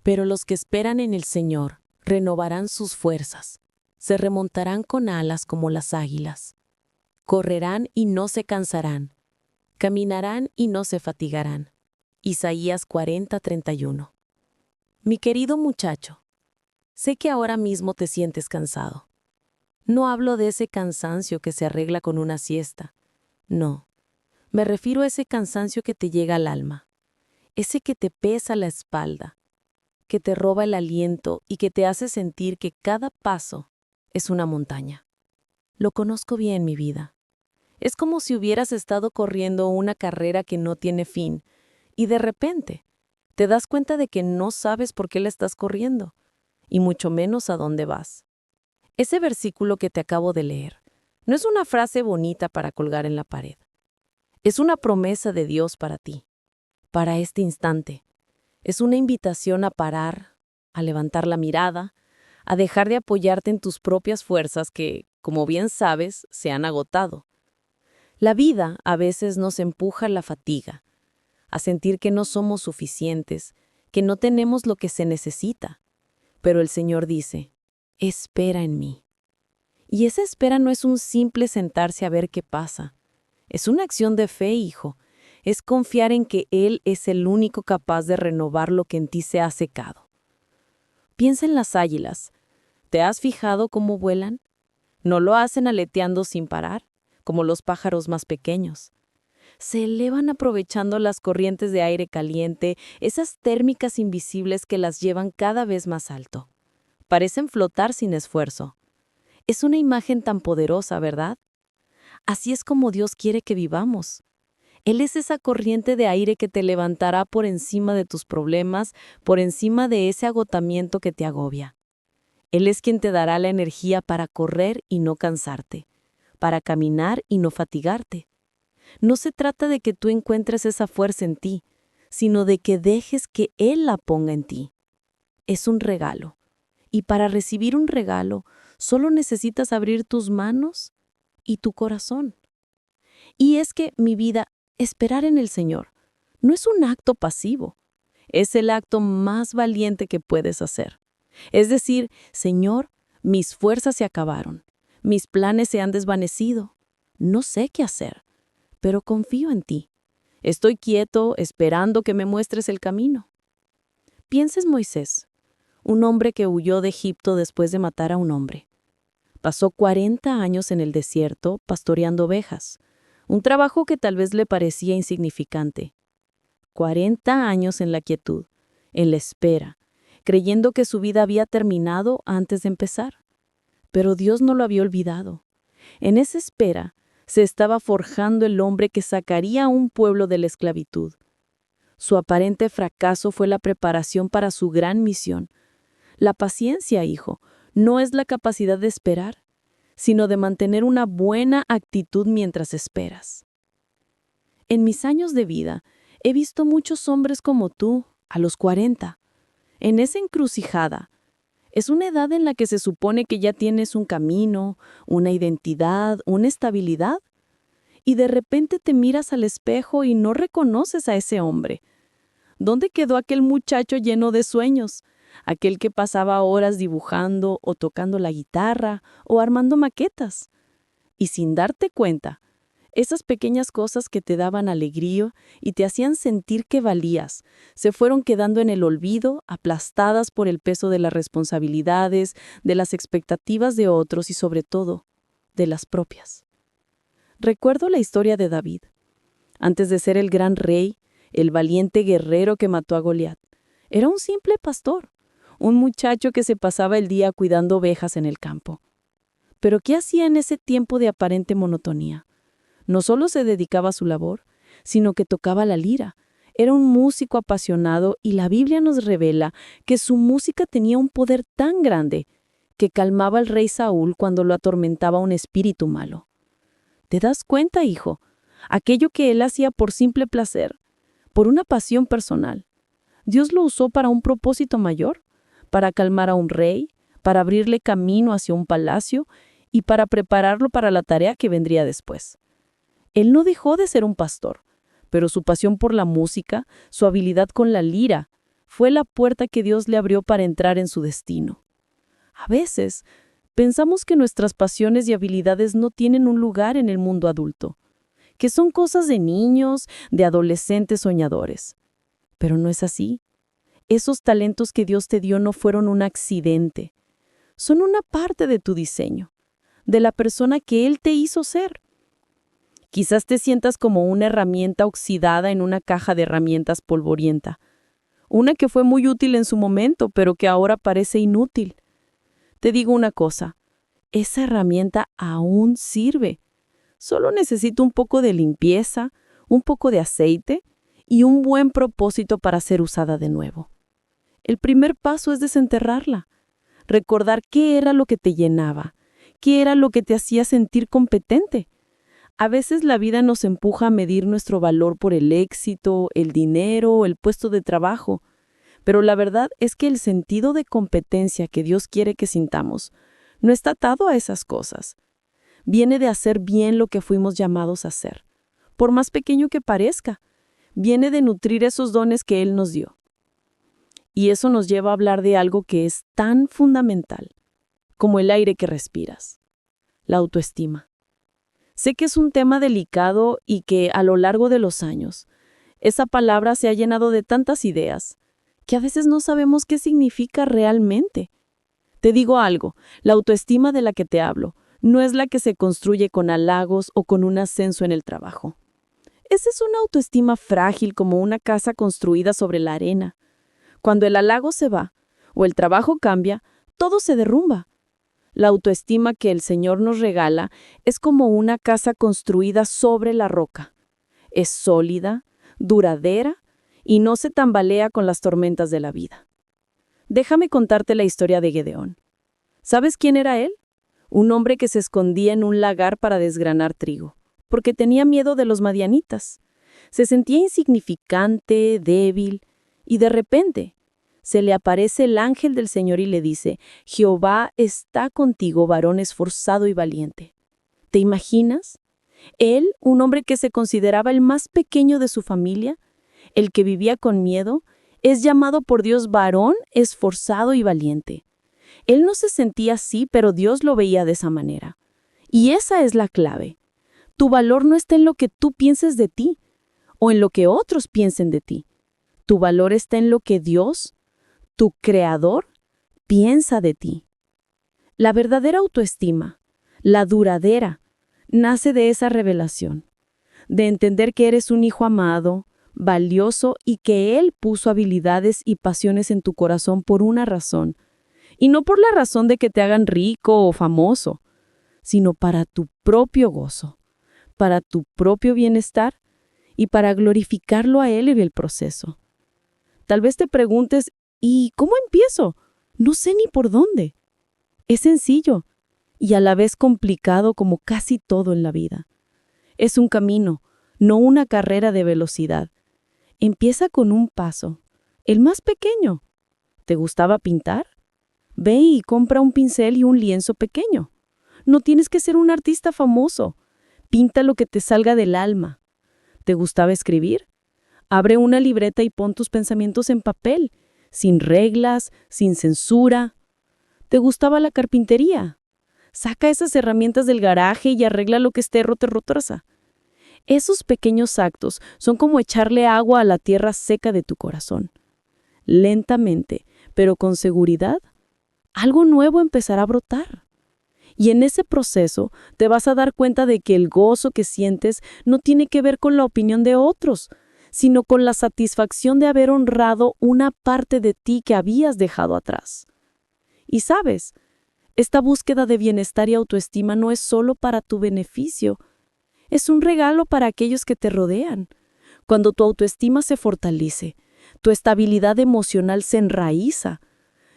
Pero los que esperan en el Señor renovarán sus fuerzas, se remontarán con alas como las águilas. Correrán y no se cansarán, caminarán y no se fatigarán. Isaías 40:31. Mi querido muchacho, sé que ahora mismo te sientes cansado. No hablo de ese cansancio que se arregla con una siesta. No, me refiero a ese cansancio que te llega al alma, ese que te pesa la espalda, que te roba el aliento y que te hace sentir que cada paso es una montaña. Lo conozco bien, mi vida. Es como si hubieras estado corriendo una carrera que no tiene fin y de repente te das cuenta de que no sabes por qué la estás corriendo y mucho menos a dónde vas. Ese versículo que te acabo de leer no es una frase bonita para colgar en la pared. Es una promesa de Dios para ti, para este instante. Es una invitación a parar, a levantar la mirada, a dejar de apoyarte en tus propias fuerzas que, como bien sabes, se han agotado. La vida a veces nos empuja a la fatiga, a sentir que no somos suficientes, que no tenemos lo que se necesita. Pero el Señor dice, espera en mí. Y esa espera no es un simple sentarse a ver qué pasa. Es una acción de fe, hijo. Es confiar en que Él es el único capaz de renovar lo que en ti se ha secado. Piensa en las águilas. ¿Te has fijado cómo vuelan? No lo hacen aleteando sin parar, como los pájaros más pequeños. Se elevan aprovechando las corrientes de aire caliente, esas térmicas invisibles que las llevan cada vez más alto. Parecen flotar sin esfuerzo. Es una imagen tan poderosa, ¿verdad? Así es como Dios quiere que vivamos. Él es esa corriente de aire que te levantará por encima de tus problemas, por encima de ese agotamiento que te agobia. Él es quien te dará la energía para correr y no cansarte, para caminar y no fatigarte. No se trata de que tú encuentres esa fuerza en ti, sino de que dejes que Él la ponga en ti. Es un regalo. Y para recibir un regalo, solo necesitas abrir tus manos y tu corazón. Y es que, mi vida, esperar en el Señor no es un acto pasivo. Es el acto más valiente que puedes hacer. Es decir, Señor, mis fuerzas se acabaron, mis planes se han desvanecido, no sé qué hacer, pero confío en ti. Estoy quieto, esperando que me muestres el camino. Piensa en Moisés, un hombre que huyó de Egipto después de matar a un hombre. Pasó 40 años en el desierto pastoreando ovejas, un trabajo que tal vez le parecía insignificante. 40 años en la quietud, en la espera, creyendo que su vida había terminado antes de empezar. Pero Dios no lo había olvidado. En esa espera se estaba forjando el hombre que sacaría a un pueblo de la esclavitud. Su aparente fracaso fue la preparación para su gran misión. La paciencia, hijo, no es la capacidad de esperar, sino de mantener una buena actitud mientras esperas. En mis años de vida, he visto muchos hombres como tú, a los 40. En esa encrucijada, es una edad en la que se supone que ya tienes un camino, una identidad, una estabilidad, y de repente te miras al espejo y no reconoces a ese hombre. ¿Dónde quedó aquel muchacho lleno de sueños? Aquel que pasaba horas dibujando o tocando la guitarra o armando maquetas. Y sin darte cuenta, esas pequeñas cosas que te daban alegría y te hacían sentir que valías, se fueron quedando en el olvido, aplastadas por el peso de las responsabilidades, de las expectativas de otros y sobre todo, de las propias. Recuerdo la historia de David. Antes de ser el gran rey, el valiente guerrero que mató a Goliat, era un simple pastor, un muchacho que se pasaba el día cuidando ovejas en el campo. Pero ¿qué hacía en ese tiempo de aparente monotonía? No solo se dedicaba a su labor, sino que tocaba la lira. Era un músico apasionado y la Biblia nos revela que su música tenía un poder tan grande que calmaba al rey Saúl cuando lo atormentaba un espíritu malo. ¿Te das cuenta, hijo? Aquello que él hacía por simple placer, por una pasión personal, Dios lo usó para un propósito mayor, para calmar a un rey, para abrirle camino hacia un palacio y para prepararlo para la tarea que vendría después. Él no dejó de ser un pastor, pero su pasión por la música, su habilidad con la lira, fue la puerta que Dios le abrió para entrar en su destino. A veces, pensamos que nuestras pasiones y habilidades no tienen un lugar en el mundo adulto, que son cosas de niños, de adolescentes soñadores. Pero no es así. Esos talentos que Dios te dio no fueron un accidente. Son una parte de tu diseño, de la persona que Él te hizo ser. Quizás te sientas como una herramienta oxidada en una caja de herramientas polvorienta. Una que fue muy útil en su momento, pero que ahora parece inútil. Te digo una cosa, esa herramienta aún sirve. Solo necesita un poco de limpieza, un poco de aceite y un buen propósito para ser usada de nuevo. El primer paso es desenterrarla, recordar qué era lo que te llenaba, qué era lo que te hacía sentir competente. A veces la vida nos empuja a medir nuestro valor por el éxito, el dinero, el puesto de trabajo, pero la verdad es que el sentido de competencia que Dios quiere que sintamos no está atado a esas cosas. Viene de hacer bien lo que fuimos llamados a hacer, por más pequeño que parezca. Viene de nutrir esos dones que Él nos dio. Y eso nos lleva a hablar de algo que es tan fundamental como el aire que respiras, la autoestima. Sé que es un tema delicado y que a lo largo de los años, esa palabra se ha llenado de tantas ideas que a veces no sabemos qué significa realmente. Te digo algo, la autoestima de la que te hablo no es la que se construye con halagos o con un ascenso en el trabajo. Esa es una autoestima frágil como una casa construida sobre la arena. Cuando el halago se va o el trabajo cambia, todo se derrumba. La autoestima que el Señor nos regala es como una casa construida sobre la roca. Es sólida, duradera y no se tambalea con las tormentas de la vida. Déjame contarte la historia de Gedeón. ¿Sabes quién era él? Un hombre que se escondía en un lagar para desgranar trigo, porque tenía miedo de los madianitas. Se sentía insignificante, débil, y de repente se le aparece el ángel del Señor y le dice: Jehová está contigo, varón esforzado y valiente. ¿Te imaginas? Él, un hombre que se consideraba el más pequeño de su familia, el que vivía con miedo, es llamado por Dios varón esforzado y valiente. Él no se sentía así, pero Dios lo veía de esa manera. Y esa es la clave. Tu valor no está en lo que tú pienses de ti o en lo que otros piensen de ti. Tu valor está en lo que Dios, tu Creador, piensa de ti. La verdadera autoestima, la duradera, nace de esa revelación, de entender que eres un hijo amado, valioso y que Él puso habilidades y pasiones en tu corazón por una razón, y no por la razón de que te hagan rico o famoso, sino para tu propio gozo, para tu propio bienestar y para glorificarlo a Él en el proceso. Tal vez te preguntes, ¿y cómo empiezo? No sé ni por dónde. Es sencillo y a la vez complicado como casi todo en la vida. Es un camino, no una carrera de velocidad. Empieza con un paso, el más pequeño. ¿Te gustaba pintar? Ve y compra un pincel y un lienzo pequeño. No tienes que ser un artista famoso. Pinta lo que te salga del alma. ¿Te gustaba escribir? Abre una libreta y pon tus pensamientos en papel, sin reglas, sin censura. ¿Te gustaba la carpintería? Saca esas herramientas del garaje y arregla lo que esté roto-rotosa. Esos pequeños actos son como echarle agua a la tierra seca de tu corazón. Lentamente, pero con seguridad, algo nuevo empezará a brotar. Y en ese proceso te vas a dar cuenta de que el gozo que sientes no tiene que ver con la opinión de otros, sino con la satisfacción de haber honrado una parte de ti que habías dejado atrás. Y sabes, esta búsqueda de bienestar y autoestima no es solo para tu beneficio, es un regalo para aquellos que te rodean. Cuando tu autoestima se fortalece, tu estabilidad emocional se enraiza.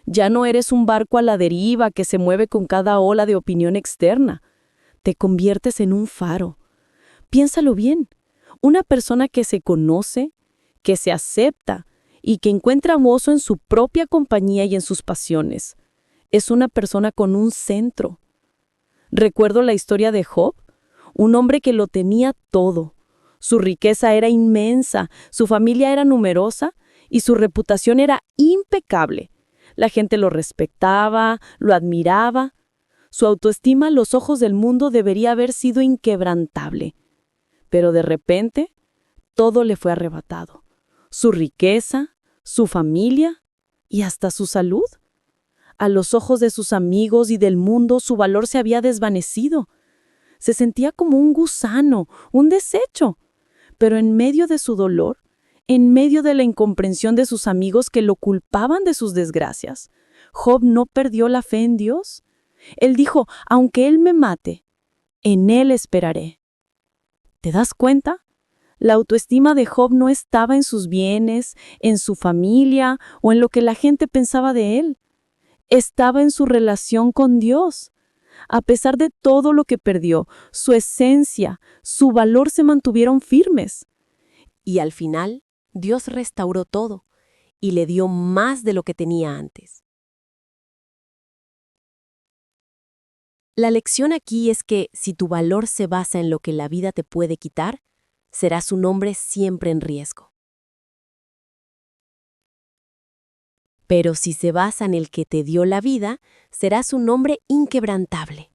Ya no eres un barco a la deriva que se mueve con cada ola de opinión externa. Te conviertes en un faro. Piénsalo bien. Una persona que se conoce, que se acepta y que encuentra gozo en su propia compañía y en sus pasiones, es una persona con un centro. Recuerdo la historia de Job, un hombre que lo tenía todo. Su riqueza era inmensa, su familia era numerosa y su reputación era impecable. La gente lo respetaba, lo admiraba. Su autoestima a los ojos del mundo debería haber sido inquebrantable. Pero de repente, todo le fue arrebatado. Su riqueza, su familia y hasta su salud. A los ojos de sus amigos y del mundo, su valor se había desvanecido. Se sentía como un gusano, un desecho. Pero en medio de su dolor, en medio de la incomprensión de sus amigos que lo culpaban de sus desgracias, Job no perdió la fe en Dios. Él dijo, aunque Él me mate, en Él esperaré. ¿Te das cuenta? La autoestima de Job no estaba en sus bienes, en su familia o en lo que la gente pensaba de él. Estaba en su relación con Dios. A pesar de todo lo que perdió, su esencia, su valor se mantuvieron firmes. Y al final, Dios restauró todo y le dio más de lo que tenía antes. La lección aquí es que si tu valor se basa en lo que la vida te puede quitar, serás un hombre siempre en riesgo. Pero si se basa en el que te dio la vida, serás un hombre inquebrantable.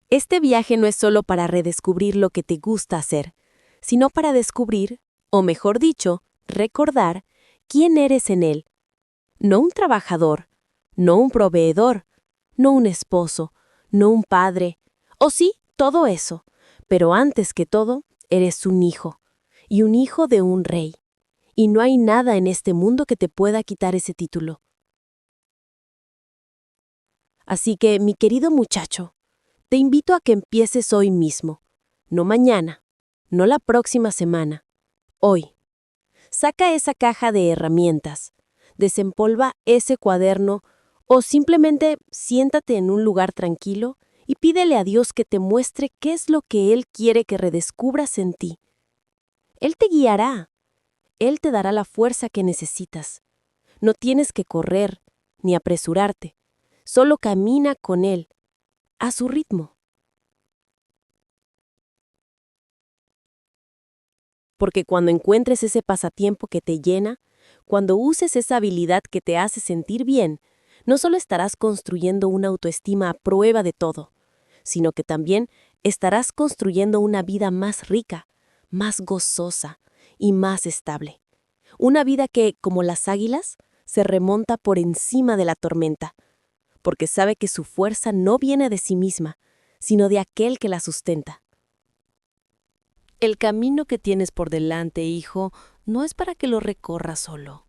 Este viaje no es solo para redescubrir lo que te gusta hacer, sino para descubrir, o mejor dicho, recordar quién eres en él. No un trabajador, no un proveedor, no un esposo, no un padre, o sí, todo eso, pero antes que todo, eres un hijo, y un hijo de un rey, y no hay nada en este mundo que te pueda quitar ese título. Así que, mi querido muchacho, te invito a que empieces hoy mismo, no mañana, no la próxima semana, hoy. Saca esa caja de herramientas, desempolva ese cuaderno o simplemente siéntate en un lugar tranquilo y pídele a Dios que te muestre qué es lo que Él quiere que redescubras en ti. Él te guiará. Él te dará la fuerza que necesitas. No tienes que correr ni apresurarte. Solo camina con Él, a su ritmo. Porque cuando encuentres ese pasatiempo que te llena, cuando uses esa habilidad que te hace sentir bien, no solo estarás construyendo una autoestima a prueba de todo, sino que también estarás construyendo una vida más rica, más gozosa y más estable. Una vida que, como las águilas, se remonta por encima de la tormenta, porque sabe que su fuerza no viene de sí misma, sino de aquel que la sustenta. El camino que tienes por delante, hijo, no es para que lo recorras solo.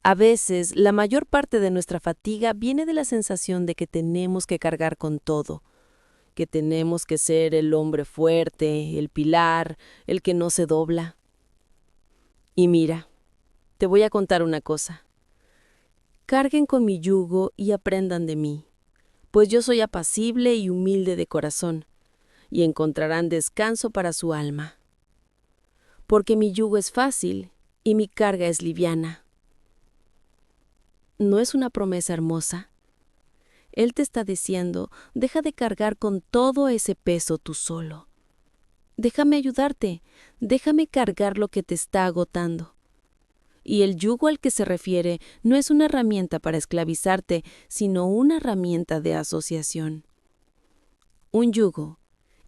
A veces, la mayor parte de nuestra fatiga viene de la sensación de que tenemos que cargar con todo, que tenemos que ser el hombre fuerte, el pilar, el que no se dobla. Y mira, te voy a contar una cosa. Carguen con mi yugo y aprendan de mí, pues yo soy apacible y humilde de corazón, y encontrarán descanso para su alma. Porque mi yugo es fácil y mi carga es liviana. ¿No es una promesa hermosa? Él te está diciendo, deja de cargar con todo ese peso tú solo. Déjame ayudarte, déjame cargar lo que te está agotando. Y el yugo al que se refiere no es una herramienta para esclavizarte, sino una herramienta de asociación. Un yugo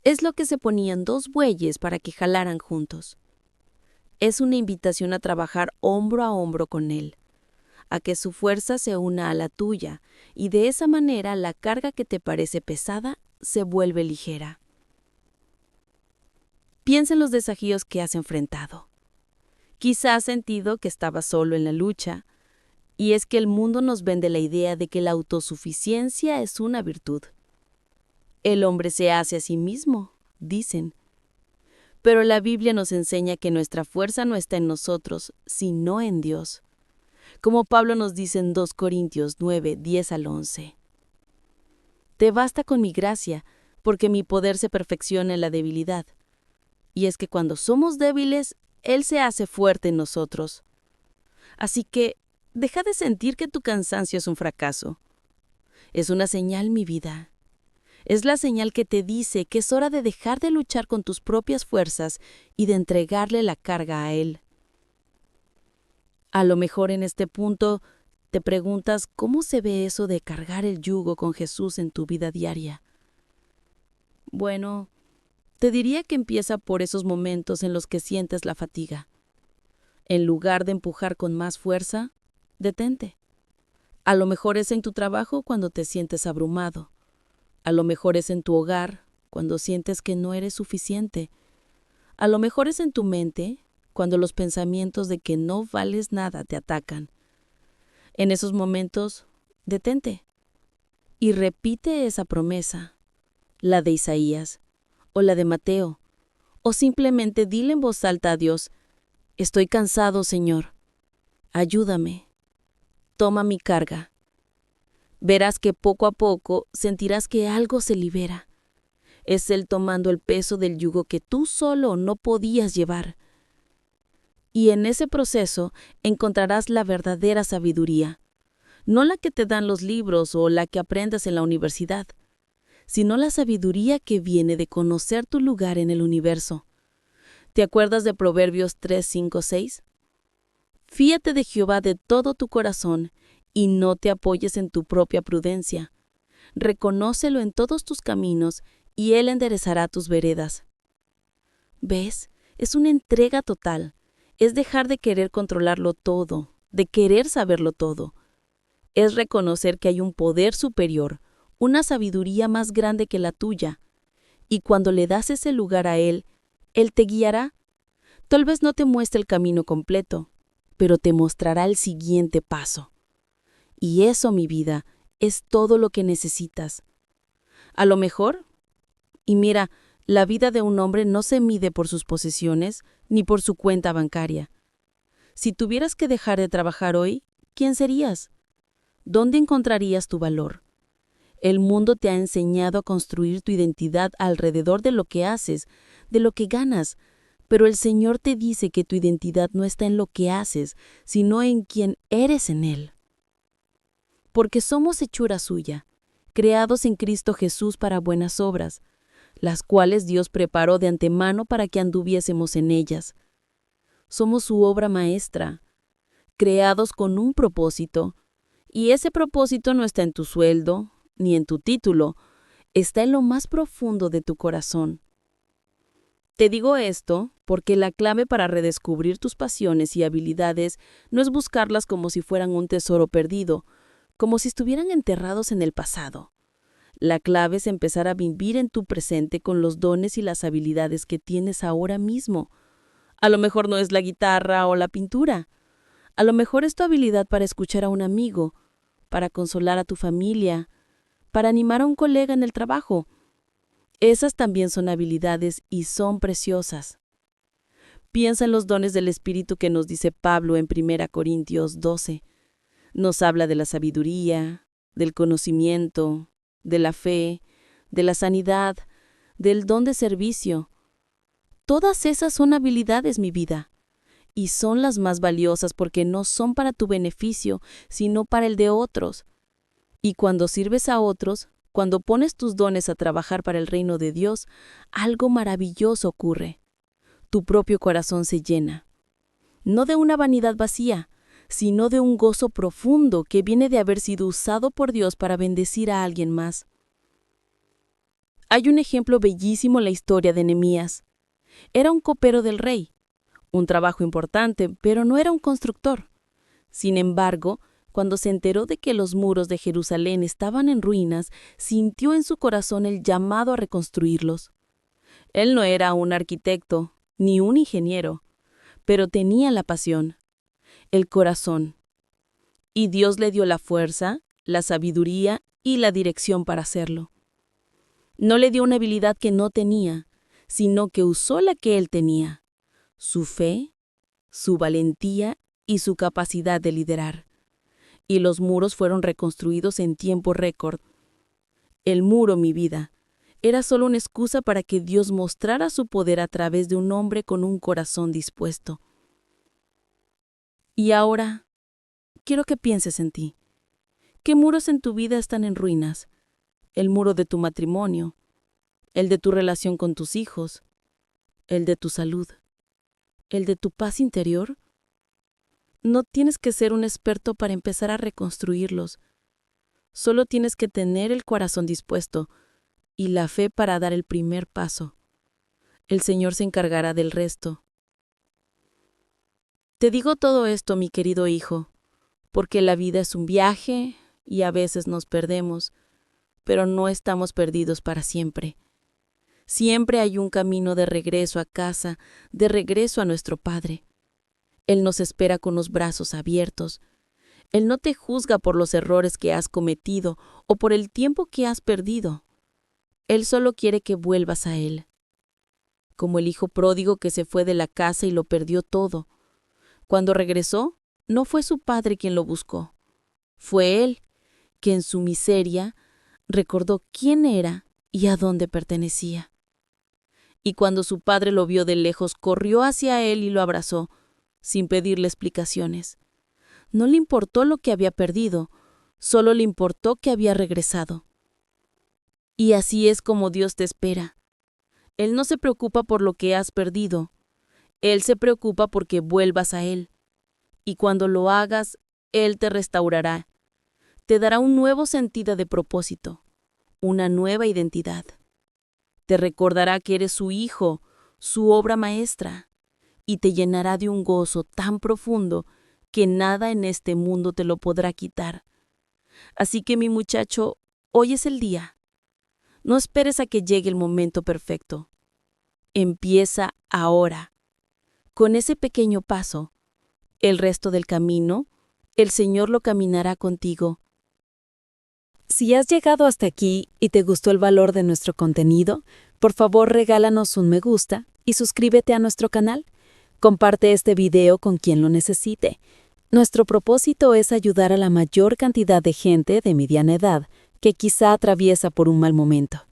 es lo que se ponían dos bueyes para que jalaran juntos. Es una invitación a trabajar hombro a hombro con él, a que su fuerza se una a la tuya, y de esa manera la carga que te parece pesada se vuelve ligera. Piensa en los desafíos que has enfrentado. Quizá has sentido que estabas solo en la lucha, y es que el mundo nos vende la idea de que la autosuficiencia es una virtud. El hombre se hace a sí mismo, dicen. Pero la Biblia nos enseña que nuestra fuerza no está en nosotros, sino en Dios. Como Pablo nos dice en 2 Corintios 9, 10 al 11. Te basta con mi gracia, porque mi poder se perfecciona en la debilidad. Y es que cuando somos débiles, Él se hace fuerte en nosotros. Así que, deja de sentir que tu cansancio es un fracaso. Es una señal, mi vida. Es la señal que te dice que es hora de dejar de luchar con tus propias fuerzas y de entregarle la carga a Él. A lo mejor en este punto te preguntas cómo se ve eso de cargar el yugo con Jesús en tu vida diaria. Bueno, te diría que empieza por esos momentos en los que sientes la fatiga. En lugar de empujar con más fuerza, detente. A lo mejor es en tu trabajo cuando te sientes abrumado. A lo mejor es en tu hogar cuando sientes que no eres suficiente. A lo mejor es en tu mente cuando los pensamientos de que no vales nada te atacan. En esos momentos, detente y repite esa promesa, la de Isaías o la de Mateo, o simplemente dile en voz alta a Dios: estoy cansado, Señor. Ayúdame. Toma mi carga. Verás que poco a poco sentirás que algo se libera. Es Él tomando el peso del yugo que tú solo no podías llevar. Y en ese proceso encontrarás la verdadera sabiduría, no la que te dan los libros o la que aprendes en la universidad, sino la sabiduría que viene de conocer tu lugar en el universo. ¿Te acuerdas de Proverbios 3, 5, 6? Fíate de Jehová de todo tu corazón y no te apoyes en tu propia prudencia. Reconócelo en todos tus caminos y Él enderezará tus veredas. ¿Ves? Es una entrega total. Es dejar de querer controlarlo todo, de querer saberlo todo. Es reconocer que hay un poder superior, una sabiduría más grande que la tuya. Y cuando le das ese lugar a Él, Él te guiará. Tal vez no te muestre el camino completo, pero te mostrará el siguiente paso. Y eso, mi vida, es todo lo que necesitas. A lo mejor, y mira, la vida de un hombre no se mide por sus posesiones ni por su cuenta bancaria. Si tuvieras que dejar de trabajar hoy, ¿quién serías? ¿Dónde encontrarías tu valor? El mundo te ha enseñado a construir tu identidad alrededor de lo que haces, de lo que ganas, pero el Señor te dice que tu identidad no está en lo que haces, sino en quién eres en Él. Porque somos hechura suya, creados en Cristo Jesús para buenas obras, las cuales Dios preparó de antemano para que anduviésemos en ellas. Somos su obra maestra, creados con un propósito, y ese propósito no está en tu sueldo, ni en tu título, está en lo más profundo de tu corazón. Te digo esto porque la clave para redescubrir tus pasiones y habilidades no es buscarlas como si fueran un tesoro perdido, como si estuvieran enterrados en el pasado. La clave es empezar a vivir en tu presente con los dones y las habilidades que tienes ahora mismo. A lo mejor no es la guitarra o la pintura. A lo mejor es tu habilidad para escuchar a un amigo, para consolar a tu familia, para animar a un colega en el trabajo. Esas también son habilidades y son preciosas. Piensa en los dones del Espíritu que nos dice Pablo en 1 Corintios 12. Nos habla de la sabiduría, del conocimiento, de la fe, de la sanidad, del don de servicio. Todas esas son habilidades, mi vida, y son las más valiosas porque no son para tu beneficio, sino para el de otros. Y cuando sirves a otros, cuando pones tus dones a trabajar para el reino de Dios, algo maravilloso ocurre. Tu propio corazón se llena, no de una vanidad vacía, sino de un gozo profundo que viene de haber sido usado por Dios para bendecir a alguien más. Hay un ejemplo bellísimo en la historia de Nehemías. Era un copero del rey, un trabajo importante, pero no era un constructor. Sin embargo, cuando se enteró de que los muros de Jerusalén estaban en ruinas, sintió en su corazón el llamado a reconstruirlos. Él no era un arquitecto, ni un ingeniero, pero tenía la pasión, el corazón. Y Dios le dio la fuerza, la sabiduría y la dirección para hacerlo. No le dio una habilidad que no tenía, sino que usó la que él tenía, su fe, su valentía y su capacidad de liderar. Y los muros fueron reconstruidos en tiempo récord. El muro, mi vida, era solo una excusa para que Dios mostrara su poder a través de un hombre con un corazón dispuesto. Y ahora, quiero que pienses en ti. ¿Qué muros en tu vida están en ruinas? el muro de tu matrimonio, el de tu relación con tus hijos, el de tu salud, el de tu paz interior. No tienes que ser un experto para empezar a reconstruirlos. Solo tienes que tener el corazón dispuesto y la fe para dar el primer paso. El Señor se encargará del resto. Te digo todo esto, mi querido hijo, porque la vida es un viaje y a veces nos perdemos, pero no estamos perdidos para siempre. Siempre hay un camino de regreso a casa, de regreso a nuestro Padre. Él nos espera con los brazos abiertos. Él no te juzga por los errores que has cometido o por el tiempo que has perdido. Él solo quiere que vuelvas a Él. Como el hijo pródigo que se fue de la casa y lo perdió todo. Cuando regresó, no fue su padre quien lo buscó. Fue él, que en su miseria recordó quién era y a dónde pertenecía. Y cuando su padre lo vio de lejos, corrió hacia él y lo abrazó, sin pedirle explicaciones. No le importó lo que había perdido, solo le importó que había regresado. Y así es como Dios te espera. Él no se preocupa por lo que has perdido. Él se preocupa porque vuelvas a Él. Y cuando lo hagas, Él te restaurará. Te dará un nuevo sentido de propósito, una nueva identidad. Te recordará que eres su hijo, su obra maestra, y te llenará de un gozo tan profundo que nada en este mundo te lo podrá quitar. Así que, mi muchacho, hoy es el día. No esperes a que llegue el momento perfecto. Empieza ahora. Con ese pequeño paso, el resto del camino, el Señor lo caminará contigo. Si has llegado hasta aquí y te gustó el valor de nuestro contenido, por favor regálanos un me gusta y suscríbete a nuestro canal. Comparte este video con quien lo necesite. Nuestro propósito es ayudar a la mayor cantidad de gente de mediana edad que quizá atraviesa por un mal momento.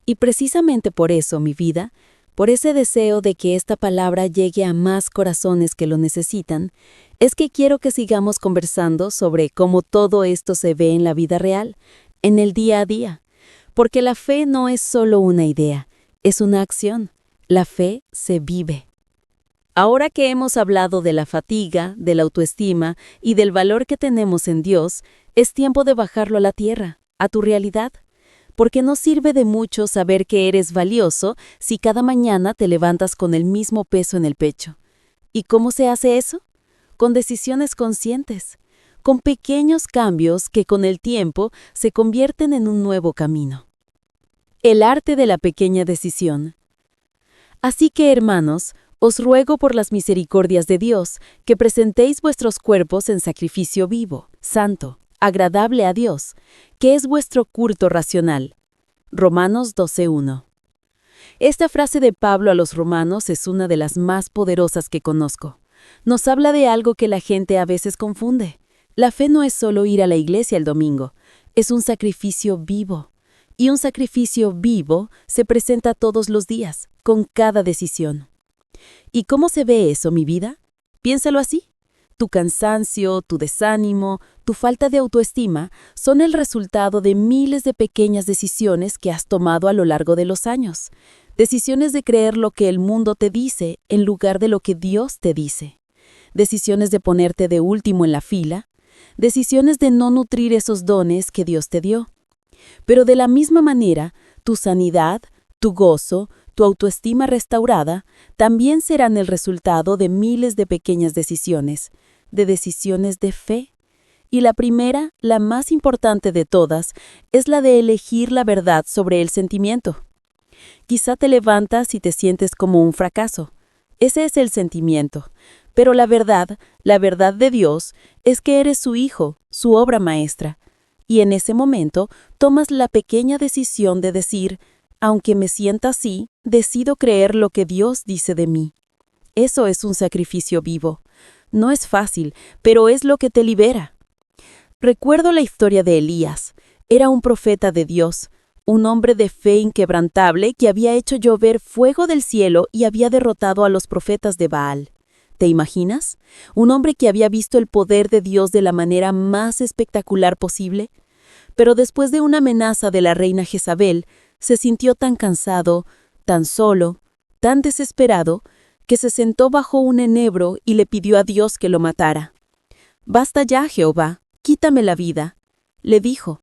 Y precisamente por eso, mi vida, por ese deseo de que esta palabra llegue a más corazones que lo necesitan, es que quiero que sigamos conversando sobre cómo todo esto se ve en la vida real, en el día a día. Porque la fe no es solo una idea, es una acción. La fe se vive. Ahora que hemos hablado de la fatiga, de la autoestima y del valor que tenemos en Dios, es tiempo de bajarlo a la tierra, a tu realidad. Porque no sirve de mucho saber que eres valioso si cada mañana te levantas con el mismo peso en el pecho. ¿Y cómo se hace eso? Con decisiones conscientes, con pequeños cambios que con el tiempo se convierten en un nuevo camino. El arte de la pequeña decisión. Así que, hermanos, os ruego por las misericordias de Dios que presentéis vuestros cuerpos en sacrificio vivo, santo, agradable a Dios, que es vuestro culto racional. Romanos 12:1. Esta frase de Pablo a los romanos es una de las más poderosas que conozco. Nos habla de algo que la gente a veces confunde. La fe no es solo ir a la iglesia el domingo, es un sacrificio vivo. Y un sacrificio vivo se presenta todos los días, con cada decisión. ¿Y cómo se ve eso, mi vida? Piénsalo así. Tu cansancio, tu desánimo, tu falta de autoestima son el resultado de miles de pequeñas decisiones que has tomado a lo largo de los años. Decisiones de creer lo que el mundo te dice en lugar de lo que Dios te dice. Decisiones de ponerte de último en la fila. Decisiones de no nutrir esos dones que Dios te dio. Pero de la misma manera, tu sanidad, tu gozo, tu autoestima restaurada, también serán el resultado de miles de pequeñas decisiones, de decisiones de fe. Y la primera, la más importante de todas, es la de elegir la verdad sobre el sentimiento. Quizá te levantas y te sientes como un fracaso. Ese es el sentimiento. Pero la verdad de Dios, es que eres su hijo, su obra maestra. Y en ese momento tomas la pequeña decisión de decir, aunque me sienta así, decido creer lo que Dios dice de mí. Eso es un sacrificio vivo. No es fácil, pero es lo que te libera. Recuerdo la historia de Elías. Era un profeta de Dios, un hombre de fe inquebrantable que había hecho llover fuego del cielo y había derrotado a los profetas de Baal. ¿Te imaginas? Un hombre que había visto el poder de Dios de la manera más espectacular posible. pero después de una amenaza de la reina Jezabel, se sintió tan cansado, tan solo, tan desesperado, que se sentó bajo un enebro y le pidió a Dios que lo matara. «Basta ya, Jehová, quítame la vida», le dijo.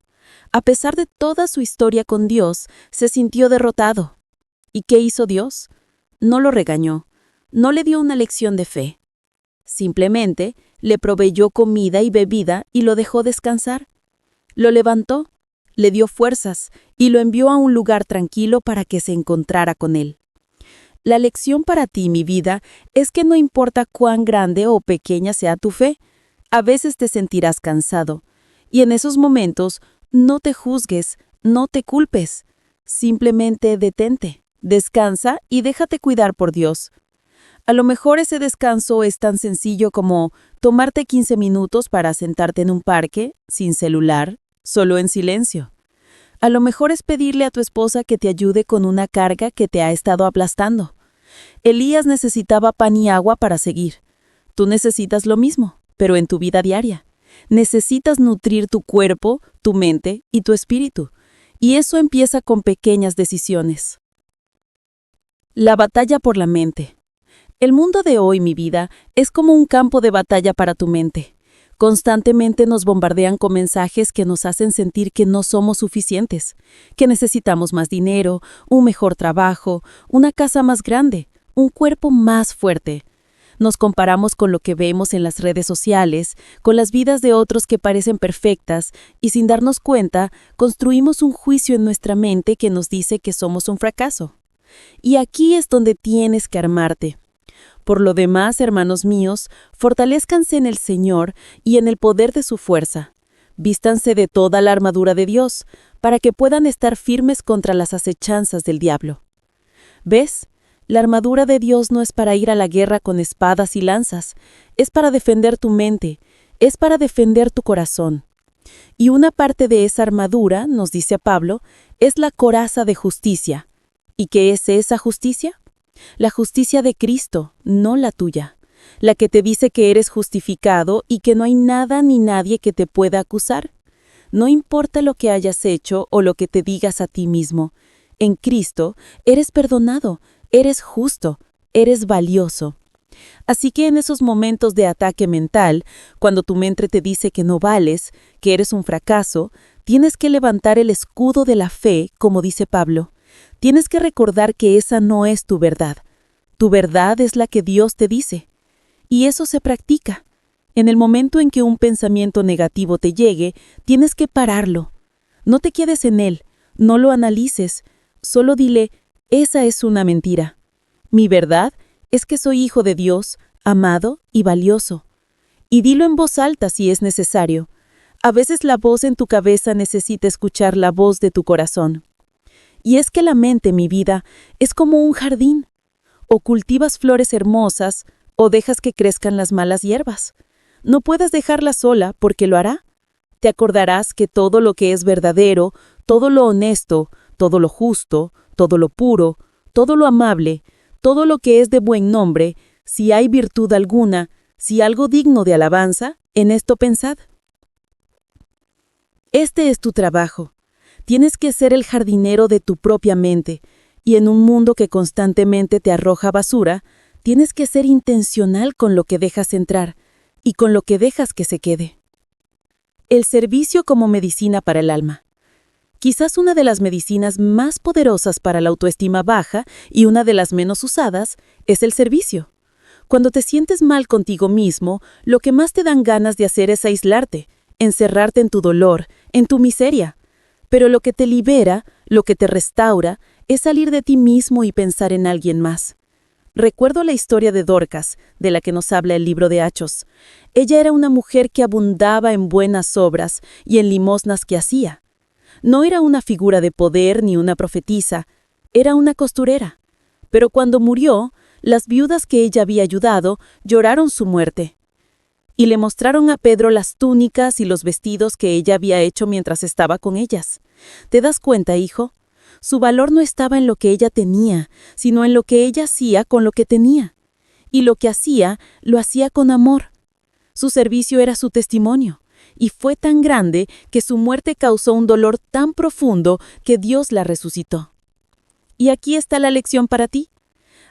A pesar de toda su historia con Dios, se sintió derrotado. ¿Y qué hizo Dios? No lo regañó, no le dio una lección de fe. Simplemente le proveyó comida y bebida y lo dejó descansar. Lo levantó, le dio fuerzas y lo envió a un lugar tranquilo para que se encontrara con él. La lección para ti, mi vida, es que no importa cuán grande o pequeña sea tu fe, a veces te sentirás cansado, y en esos momentos no te juzgues, no te culpes. Simplemente detente, descansa y déjate cuidar por Dios. A lo mejor ese descanso es tan sencillo como tomarte 15 minutos para sentarte en un parque, sin celular, solo en silencio. A lo mejor es pedirle a tu esposa que te ayude con una carga que te ha estado aplastando. Elías necesitaba pan y agua para seguir. Tú necesitas lo mismo, pero en tu vida diaria. Necesitas nutrir tu cuerpo, tu mente y tu espíritu. Y eso empieza con pequeñas decisiones. La batalla por la mente. El mundo de hoy, mi vida, es como un campo de batalla para tu mente. Constantemente nos bombardean con mensajes que nos hacen sentir que no somos suficientes, que necesitamos más dinero, un mejor trabajo, una casa más grande, un cuerpo más fuerte. Nos comparamos con lo que vemos en las redes sociales, con las vidas de otros que parecen perfectas, y sin darnos cuenta, construimos un juicio en nuestra mente que nos dice que somos un fracaso. Y aquí es donde tienes que armarte. Por lo demás, hermanos míos, fortalézcanse en el Señor y en el poder de su fuerza. Vístanse de toda la armadura de Dios, para que puedan estar firmes contra las acechanzas del diablo. ¿Ves? La armadura de Dios no es para ir a la guerra con espadas y lanzas, es para defender tu mente, es para defender tu corazón. Y una parte de esa armadura, nos dice Pablo, es la coraza de justicia. ¿Y qué es esa justicia? La justicia de Cristo, no la tuya, la que te dice que eres justificado y que no hay nada ni nadie que te pueda acusar. No importa lo que hayas hecho o lo que te digas a ti mismo, en Cristo eres perdonado, eres justo, eres valioso. Así que en esos momentos de ataque mental, cuando tu mente te dice que no vales, que eres un fracaso, tienes que levantar el escudo de la fe, como dice Pablo. Tienes que recordar que esa no es tu verdad. Tu verdad es la que Dios te dice. Y eso se practica. En el momento en que un pensamiento negativo te llegue, tienes que pararlo. No te quedes en él, no lo analices. Solo dile, esa es una mentira. Mi verdad es que soy hijo de Dios, amado y valioso. Y dilo en voz alta si es necesario. A veces la voz en tu cabeza necesita escuchar la voz de tu corazón. Y es que la mente, mi vida, es como un jardín. O cultivas flores hermosas, o dejas que crezcan las malas hierbas. No puedes dejarla sola porque lo hará. Te acordarás que todo lo que es verdadero, todo lo honesto, todo lo justo, todo lo puro, todo lo amable, todo lo que es de buen nombre, si hay virtud alguna, si algo digno de alabanza, en esto pensad. Este es tu trabajo. Tienes que ser el jardinero de tu propia mente, y en un mundo que constantemente te arroja basura, tienes que ser intencional con lo que dejas entrar y con lo que dejas que se quede. El servicio como medicina para el alma. Quizás una de las medicinas más poderosas para la autoestima baja y una de las menos usadas es el servicio. Cuando te sientes mal contigo mismo, lo que más te dan ganas de hacer es aislarte, encerrarte en tu dolor, en tu miseria. Pero lo que te libera, lo que te restaura, es salir de ti mismo y pensar en alguien más. Recuerdo la historia de Dorcas, de la que nos habla el libro de Hechos. Ella era una mujer que abundaba en buenas obras y en limosnas que hacía. No era una figura de poder ni una profetisa, era una costurera. Pero cuando murió, las viudas que ella había ayudado lloraron su muerte. Y le mostraron a Pedro las túnicas y los vestidos que ella había hecho mientras estaba con ellas. ¿Te das cuenta, hijo? Su valor no estaba en lo que ella tenía, sino en lo que ella hacía con lo que tenía. Y lo que hacía, lo hacía con amor. Su servicio era su testimonio, y fue tan grande que su muerte causó un dolor tan profundo que Dios la resucitó. Y aquí está la lección para ti.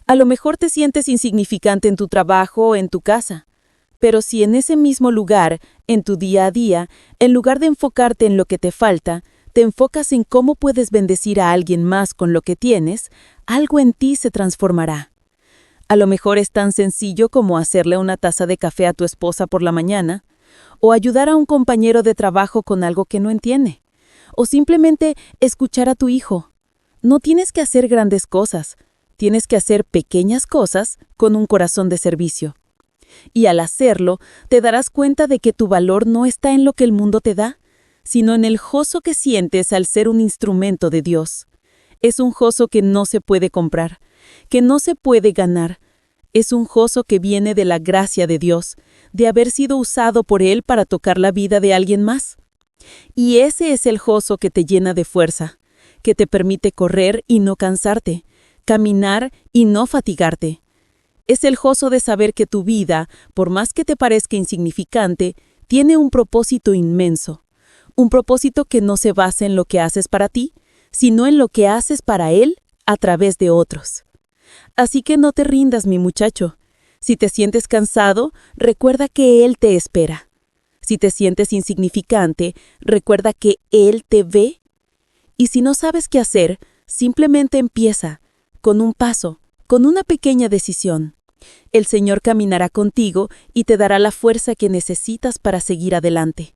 A lo mejor te sientes insignificante en tu trabajo o en tu casa, pero si en ese mismo lugar, en tu día a día, en lugar de enfocarte en lo que te falta, te enfocas en cómo puedes bendecir a alguien más con lo que tienes, algo en ti se transformará. A lo mejor es tan sencillo como hacerle una taza de café a tu esposa por la mañana, o ayudar a un compañero de trabajo con algo que no entiende, o simplemente escuchar a tu hijo. No tienes que hacer grandes cosas, tienes que hacer pequeñas cosas con un corazón de servicio. Y al hacerlo, te darás cuenta de que tu valor no está en lo que el mundo te da, sino en el gozo que sientes al ser un instrumento de Dios. Es un gozo que no se puede comprar, que no se puede ganar. Es un gozo que viene de la gracia de Dios, de haber sido usado por Él para tocar la vida de alguien más. Y ese es el gozo que te llena de fuerza, que te permite correr y no cansarte, caminar y no fatigarte. Es el gozo de saber que tu vida, por más que te parezca insignificante, tiene un propósito inmenso. Un propósito que no se basa en lo que haces para ti, sino en lo que haces para Él a través de otros. Así que no te rindas, mi muchacho. Si te sientes cansado, recuerda que Él te espera. Si te sientes insignificante, recuerda que Él te ve. Y si no sabes qué hacer, simplemente empieza, con un paso, con una pequeña decisión. El Señor caminará contigo y te dará la fuerza que necesitas para seguir adelante.